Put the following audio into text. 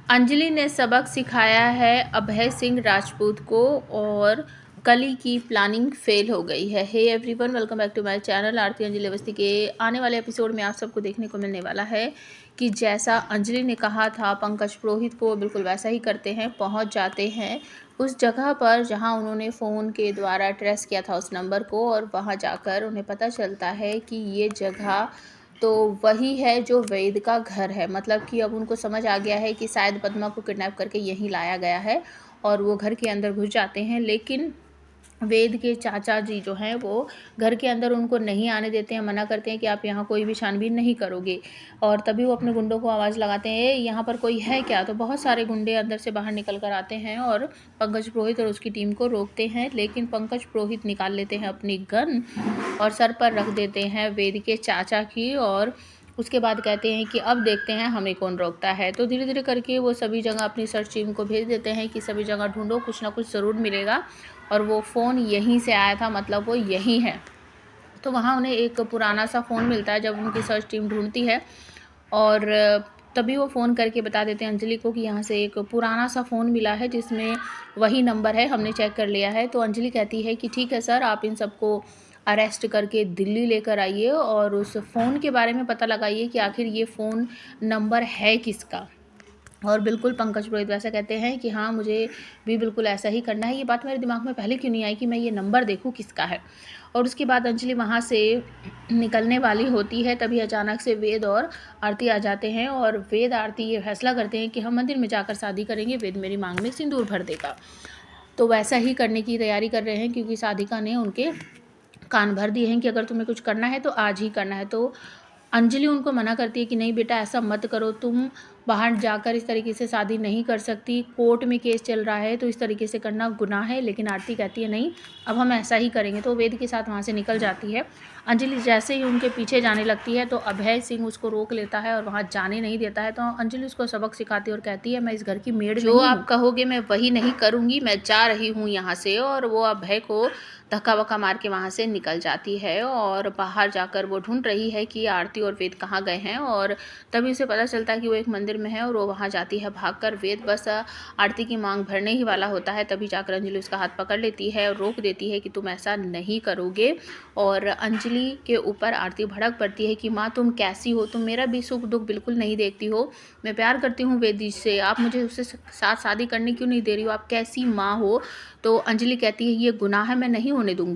अंजलि ने सबक सिखाया है अभय सिंह राजपूत को और कली की प्लानिंग फेल हो गई है। Hey everyone, welcome back to my channel. Aarti Anjali Awasthi के आने वाले एपिसोड में आप सबको देखने को मिलने वाला है कि जैसा अंजलि ने कहा था पंकज पुरोहित को बिल्कुल वैसा ही करते हैं। पहुंच जाते हैं उस जगह पर जहां उन्होंने फ़ोन के द्वारा ट्रेस किया था उस नंबर को, और वहां जाकर उन्हें पता चलता है कि ये जगह तो वही है जो वेद का घर है। मतलब कि अब उनको समझ आ गया है कि शायद पद्मा को किडनैप करके यहीं लाया गया है, और वो घर के अंदर घुस जाते हैं। लेकिन वेद के चाचा जी जो हैं वो घर के अंदर उनको नहीं आने देते हैं, मना करते हैं कि आप यहाँ कोई भी छानबीन नहीं करोगे। और तभी वो अपने गुंडों को आवाज़ लगाते हैं, यहाँ पर कोई है क्या? तो बहुत सारे गुंडे अंदर से बाहर निकल कर आते हैं और पंकज पुरोहित और उसकी टीम को रोकते हैं। लेकिन पंकज पुरोहित निकाल लेते हैं अपनी गन और सर पर रख देते हैं वेद के चाचा की, और उसके बाद कहते हैं कि अब देखते हैं हमें कौन रोकता है। तो धीरे धीरे करके वो सभी जगह अपनी सर्च टीम को भेज देते हैं कि सभी जगह ढूंढो, कुछ ना कुछ ज़रूर मिलेगा। और वो फ़ोन यहीं से आया था, मतलब वो यहीं है। तो वहाँ उन्हें एक पुराना सा फ़ोन मिलता है जब उनकी सर्च टीम ढूंढती है, और तभी वो फ़ोन करके बता देते हैं अंजलि को कि यहाँ से एक पुराना सा फ़ोन मिला है जिसमें वही नंबर है, हमने चेक कर लिया है। तो अंजलि कहती है कि ठीक है सर, आप इन सबको अरेस्ट करके दिल्ली लेकर आइए और उस फ़ोन के बारे में पता लगाइए कि आखिर ये फ़ोन नंबर है किसका। और बिल्कुल पंकज पुरोहित वैसा कहते हैं कि हाँ, मुझे भी बिल्कुल ऐसा ही करना है। ये बात मेरे दिमाग में पहले क्यों नहीं आई कि मैं ये नंबर देखूँ किसका है। और उसके बाद अंजलि वहाँ से निकलने वाली होती है, तभी अचानक से वेद और आरती आ जाते हैं। और वेद आरती ये फैसला करते हैं कि हम मंदिर में जाकर शादी करेंगे, वेद मेरी मांग में सिंदूर भर देगा। तो वैसा ही करने की तैयारी कर रहे हैं, क्योंकि साधिका ने उनके कान भर दिए हैं कि अगर तुम्हें कुछ करना है तो आज ही करना है। तो अंजलि उनको मना करती है कि नहीं बेटा, ऐसा मत करो, तुम बाहर जाकर इस तरीके से शादी नहीं कर सकती, कोर्ट में केस चल रहा है, तो इस तरीके से करना गुनाह है। लेकिन आरती कहती है नहीं, अब हम ऐसा ही करेंगे। तो वेद के साथ वहाँ से निकल जाती है। अंजलि जैसे ही उनके पीछे जाने लगती है तो अभय सिंह उसको रोक लेता है और वहाँ जाने नहीं देता है। तो अंजलि उसको सबक सिखाती है और कहती है मैं इस घर की मेड जो आप कहोगे मैं वही नहीं करूँगी, मैं जा रही हूँ यहाँ से। और वो अभय को धक्का वक्का मार के वहाँ से निकल जाती है, और बाहर जाकर वो ढूंढ रही है कि आरती और वेद कहाँ गए हैं। और तभी उसे पता चलता है कि वो एक मंदिर में है, और वो वहाँ जाती है भागकर। वेद बस आरती की मांग भरने ही वाला होता है, तभी जाकर अंजलि उसका हाथ पकड़ लेती है और रोक देती है कि तुम ऐसा नहीं करोगे। और अंजलि के ऊपर आरती भड़क पड़ती है कि माँ तुम कैसी हो, तुम मेरा भी सुख दुख बिल्कुल नहीं देखती हो। मैं प्यार करती हूँ वेद जी से, आप मुझे उससे साथ शादी करने क्यों नहीं दे रही हो, आप कैसी माँ हो। तो अंजलि कहती है ये गुनाह है, मैं नहीं होने दूंगी।